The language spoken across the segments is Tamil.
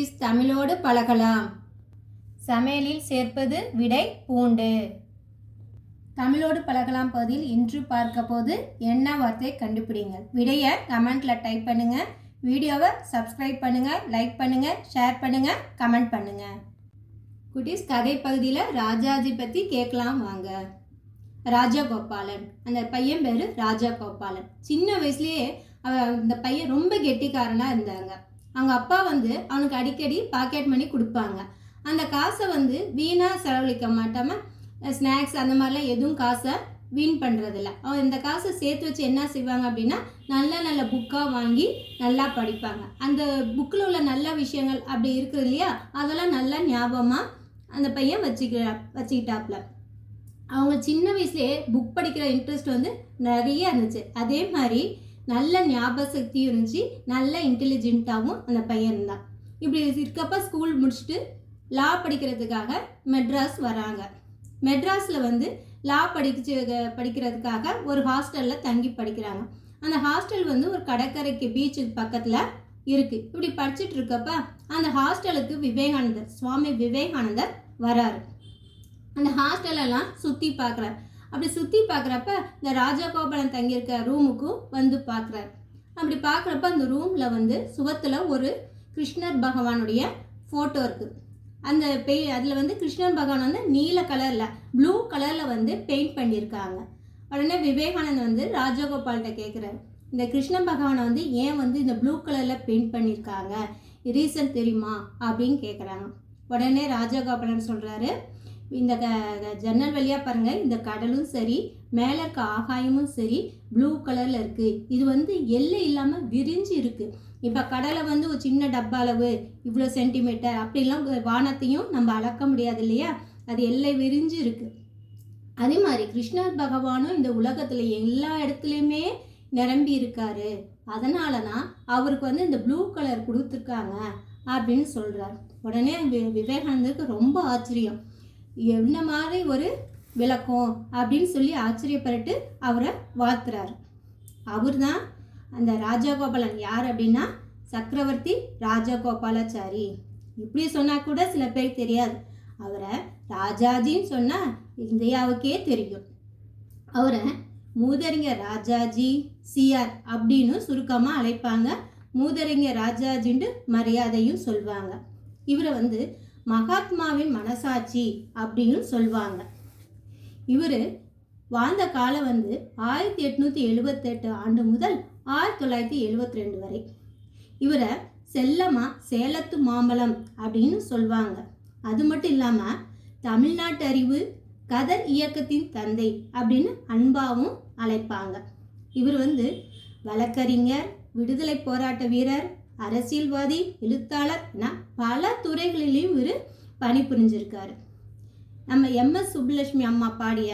குட்டீஸ் தமிழோடு பழகலாம். சமையலில் சேர்ப்பது விடை பூண்டு. தமிழோடு பழகலாம் பகுதியில் இன்று பார்க்க போது என்ன வார்த்தை கண்டுபிடிங்க. விடையை கமெண்ட்ல டைப் பண்ணுங்க. வீடியோவை சப்ஸ்கிரைப் பண்ணுங்க, லைக் பண்ணுங்க, ஷேர் பண்ணுங்க, கமெண்ட் பண்ணுங்க. குட்டீஸ் கதை பகுதியில் ராஜாஜி பற்றி கேட்கலாம் வாங்க. ராஜகோபாலன், அந்த பையன் பேர் ராஜகோபாலன். சின்ன வயசுலேயே இந்த பையன் ரொம்ப கெட்டிக்காரனாக இருந்தாங்க. அவங்க அப்பா அவனுக்கு அடிக்கடி பாக்கெட் மணி கொடுப்பாங்க. அந்த காசை வீணாக செலவழிக்க மாட்டாமல் ஸ்நாக்ஸ் அந்த மாதிரிலாம் எதுவும் காசை வீண் பண்ணுறதில்ல. அவன் இந்த காசை சேர்த்து வச்சு என்ன செய்வாங்க அப்படின்னா, நல்ல நல்ல புக்காக வாங்கி நல்லா படிப்பாங்க. அந்த புக்கில் உள்ள நல்ல விஷயங்கள் அப்படி இருக்குது இல்லையா, அதெல்லாம் நல்லா ஞாபகமாக அந்த பையன் வச்சுக்கிட்டாப்புல. அவங்க சின்ன வயசுலேயே புக் படிக்கிற இன்ட்ரெஸ்ட் நிறைய இருந்துச்சு. அதே மாதிரி நல்ல ஞாபக சக்தியும் இருந்துச்சு, நல்ல இன்டெலிஜென்ட்டாகவும் அந்த பையன் இருந்தான். இப்படி இருக்கப்ப ஸ்கூல் முடிச்சுட்டு லா படிக்கிறதுக்காக மெட்ராஸ் வராங்க. மெட்ராஸில் லா படிக்கிறதுக்காக ஒரு ஹாஸ்டலில் தங்கி படிக்கிறாங்க. அந்த ஹாஸ்டல் ஒரு கடற்கரைக்கு பீச்சுக்கு பக்கத்தில் இருக்குது. இப்படி படிச்சுட்டு இருக்கப்ப அந்த ஹாஸ்டலுக்கு சுவாமி விவேகானந்தர் வராரு. அந்த ஹாஸ்டலெல்லாம் சுற்றி பார்க்குறாரு. அப்படி சுற்றி பார்க்குறப்ப இந்த ராஜகோபாலன் தங்கியிருக்க ரூமுக்கும் பார்க்குறாரு. அப்படி பார்க்குறப்ப அந்த ரூமில் சுவத்தில் ஒரு கிருஷ்ணர் பகவானுடைய ஃபோட்டோ இருக்குது. அந்த அதில் கிருஷ்ணர் பகவான் நீல கலரில் ப்ளூ கலரில் பெயிண்ட் பண்ணியிருக்காங்க. உடனே விவேகானந்தர் ராஜகோபால்கிட்ட கேட்குறாரு, இந்த கிருஷ்ண பகவானை ஏன் இந்த ப்ளூ கலரில் பெயிண்ட் பண்ணியிருக்காங்க, ரீசன் தெரியுமா அப்படின்னு கேட்குறாங்க. உடனே ராஜகோபாலன் சொல்கிறாரு, இந்த ஜன்னல் வழியாக பாருங்கள், இந்த கடலும் சரி மேலே இருக்க ஆகாயமும் சரி ப்ளூ கலரில் இருக்குது. இது எல்லை இல்லாமல் விரிஞ்சு இருக்குது. இப்போ கடலை ஒரு சின்ன டப்பா அளவு இவ்வளோ சென்டிமீட்டர் அப்படிலாம் வானத்தையும் நம்ம அளக்க முடியாது இல்லையா, அது எல்லை விரிஞ்சு இருக்குது. அதே மாதிரி கிருஷ்ணர் பகவானும் இந்த உலகத்தில் எல்லா இடத்துலையுமே நிரம்பி இருக்காரு. அதனால தான் அவருக்கு இந்த ப்ளூ கலர் கொடுத்துருக்காங்க அப்படின்னு சொல்கிறார். உடனே விவேகானந்தருக்கு ரொம்ப ஆச்சரியம், என்ன மாதிரி ஒரு விளக்கம் அப்படின்னு சொல்லி ஆச்சரியப்பட்டு அவரை வாழ்த்துறாரு. அவர் தான் அந்த ராஜகோபாலன். யார் அப்படின்னா சக்கரவர்த்தி ராஜகோபாலாச்சாரி. இப்படி சொன்னால் கூட சில பேர் தெரியாது. அவரை ராஜாஜின்னு சொன்னால் இந்தியாவுக்கே தெரியும். அவரை மூதறிஞர் ராஜாஜி சிஆர் அப்படின்னு சுருக்கமாக அழைப்பாங்க. மூதறிஞர் ராஜாஜின்னு மரியாதையும் சொல்வாங்க. இவரை மகாத்மாவின் மனசாட்சி அப்படின்னு சொல்லுவாங்க. இவர் வாழ்ந்த காலம் 1878 ஆண்டு முதல் 1972 வரை. இவரை செல்லமா சேலத்து மாம்பழம் அப்படின்னு சொல்லுவாங்க. அது மட்டும் இல்லாமல் தமிழ்நாட்டு அறிவு கதர் இயக்கத்தின் தந்தை அப்படின்னு அன்பாவும் அழைப்பாங்க. இவர் வழக்கறிஞர், விடுதலை போராட்ட வீரர், அரசியல்வாதி, எழுத்தாளர் என பல துறைகளிலையும் இவர் பணிபுரிஞ்சிருக்காரு. நம்ம MS சுப்புலட்சுமி அம்மா பாடிய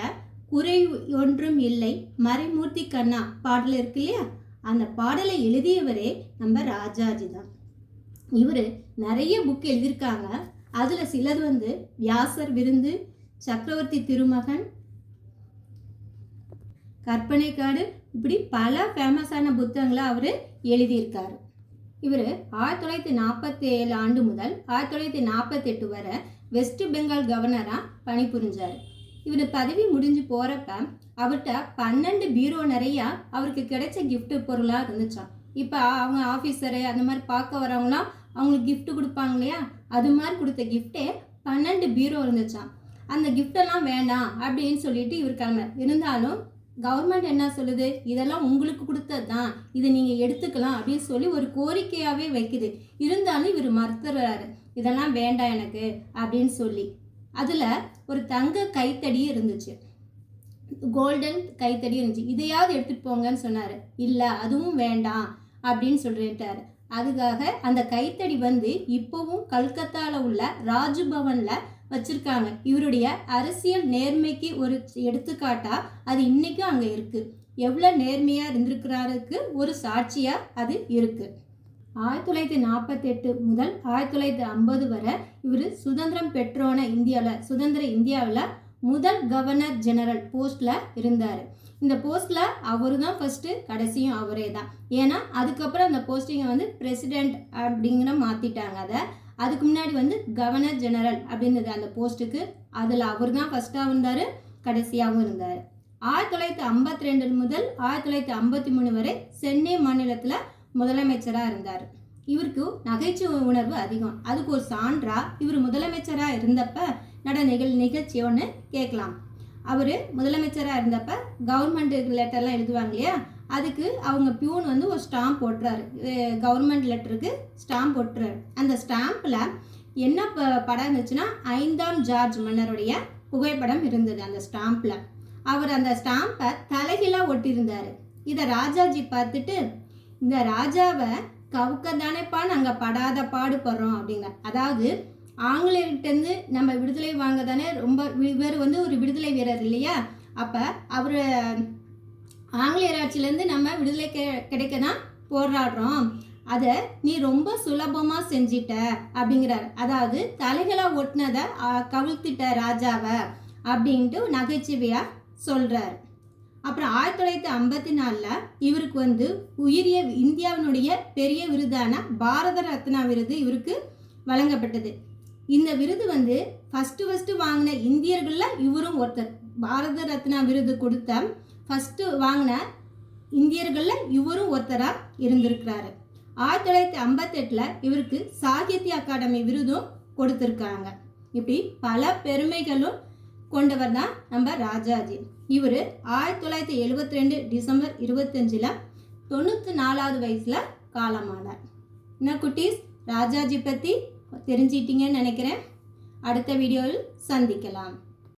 குறை ஒன்றும் இல்லை மறைமூர்த்தி கண்ணா பாடல் இருக்கு இல்லையா, அந்த பாடலை எழுதியவரே நம்ம ராஜாஜி தான். இவர் நிறைய புக் எழுதியிருக்காங்க. அதில் சிலது வியாசர் விருந்து, சக்கரவர்த்தி திருமகன், கற்பனை காடு, இப்படி பல ஃபேமஸான புத்தகங்களை அவர் எழுதியிருக்காரு. இவர் 1947 ஆண்டு முதல் 1948 வரை வெஸ்ட் பெங்கால் கவர்னராக பணிபுரிஞ்சார். இவர் பதவி முடிஞ்சு போகிறப்ப அவர்கிட்ட 12 பீரோ நிறையா அவருக்கு கிடைச்ச கிஃப்ட் பொருளாக இருந்துச்சான். இப்போ அவங்க ஆஃபீஸரு அந்த மாதிரி பார்க்க வரவங்களாம் அவங்களுக்கு கிஃப்ட் கொடுப்பாங்க இல்லையா, அது மாதிரி கொடுத்த கிஃப்டே 12 பீரோ இருந்துச்சான். அந்த கிஃப்டெல்லாம் வேண்டாம் அப்படின்னு சொல்லிட்டு இவர் கிளம்ப. இருந்தாலும் கவர்மெண்ட் என்ன சொல்லுது, இதெல்லாம் உங்களுக்கு கொடுத்தது தான், இதை நீங்கள் எடுத்துக்கலாம் அப்படின்னு சொல்லி ஒரு கோரிக்கையாகவே வைக்குது. இருந்தாலும் இவர் மறுத்துறாரு, இதெல்லாம் வேண்டாம் எனக்கு அப்படின்னு சொல்லி. அதில் ஒரு தங்க கைத்தடி இருந்துச்சு, கோல்டன் கைத்தடி இருந்துச்சு. இதையாவது எடுத்துகிட்டு போங்கன்னு சொன்னார். இல்லை அதுவும் வேண்டாம் அப்படின்னு சொல்லிட்டாரு. அதுக்காக அந்த கைத்தடி இப்போவும் கல்கத்தாவில் உள்ள ராஜ்பவனில் வச்சிருக்காங்க. இவருடைய அரசியல் நேர்மைக்கு ஒரு எடுத்துக்காட்டா அது இன்னைக்கும் அங்கே இருக்கு. எவ்வளோ நேர்மையாக இருந்திருக்கிறாருக்கு ஒரு சாட்சியா அது இருக்கு. 1948 முதல் 1950 வரை இவர் சுதந்திரம் பெற்றோன சுதந்திர இந்தியாவில் முதல் கவர்னர் ஜெனரல் போஸ்ட்ல இருந்தார். இந்த போஸ்ட்ல அவரு தான் ஃபர்ஸ்ட், கடைசியும் அவரே தான். ஏன்னா அதுக்கப்புறம் அந்த போஸ்டிங்கை பிரசிடென்ட் அப்படிங்கிற மாத்திட்டாங்க. அதுக்கு முன்னாடி வந்து கவர்னர் ஜெனரல் அப்படின்றது அந்த போஸ்ட்டுக்கு, அதில் அவர் தான் ஃபஸ்ட்டாக இருந்தார், கடைசியாகவும் இருந்தார். 1952 முதல் 1953 வரை சென்னை மாநிலத்தில் முதலமைச்சராக இருந்தார். இவருக்கு நகைச்சுவை உணர்வு அதிகம். அதுக்கு ஒரு சான்றா இவர் முதலமைச்சராக இருந்தப்ப நிகழ்ச்சி ஒன்று கேட்கலாம். அவர் முதலமைச்சராக இருந்தப்ப கவர்மெண்ட் லெட்டர்லாம் எழுதுவாங்க இல்லையா, அதுக்கு அவங்க பியூன் வந்து ஒரு ஸ்டாம்ப் போட்டுறாரு. கவர்மெண்ட் லெட்டருக்கு ஸ்டாம்ப் போட்டுறாரு. அந்த ஸ்டாம்பில் என்ன படம் இருந்துச்சுன்னா 5ஆம் ஜார்ஜ் மன்னருடைய புகைப்படம் இருந்தது அந்த ஸ்டாம்பில். அவர் அந்த ஸ்டாம்பை தலைகீழாக ஒட்டியிருந்தார். இதை ராஜாஜி பார்த்துட்டு, இந்த ராஜாவை கவுக்க தானேப்பா நாங்கள் படாத பாடுபடுறோம் அப்படிங்க. அதாவது ஆங்கிலேயர்கிட்டேருந்து நம்ம விடுதலை வாங்க தானே ரொம்ப, இவர் வந்து ஒரு விடுதலை வீரர் இல்லையா, அப்போ அவர் ஆங்கிலேயர் ஆட்சியிலேருந்து நம்ம விடுதலை கிடைக்க தான் போராடுறோம், அதை நீ ரொம்ப சுலபமாக செஞ்சிட்ட அப்படிங்கிறார். அதாவது தலைகளாக ஒட்டினதை கவிழ்த்திட்ட ராஜாவை அப்படின்ட்டு நகைச்சுவையாக சொல்கிறார். அப்புறம் 1954 இவருக்கு வந்து உயரிய இந்தியாவினுடைய பெரிய விருதான பாரத ரத்னா விருது இவருக்கு வழங்கப்பட்டது. இந்த விருது வந்து ஃபஸ்ட்டு வாங்கின இந்தியர்களில் இவரும் ஒருத்தர். பாரத ரத்னா விருது கொடுத்த ஃபஸ்ட்டு வாங்கின இந்தியர்களில் இவரும் ஒருத்தராக இருந்திருக்கிறாரு. 1958 இவருக்கு சாகித்ய அகாடமி விருதும் கொடுத்துருக்காங்க. இப்படி பல பெருமைகளும் கொண்டவர் தான் நம்ம ராஜாஜி. இவர் 1972 டிசம்பர் 25 94வது வயசில் காலமானார். என்ன குட்டீஸ், ராஜாஜி பற்றி தெரிஞ்சிட்டிங்கன்னு நினைக்கிறேன். அடுத்த வீடியோவில் சந்திக்கலாம்.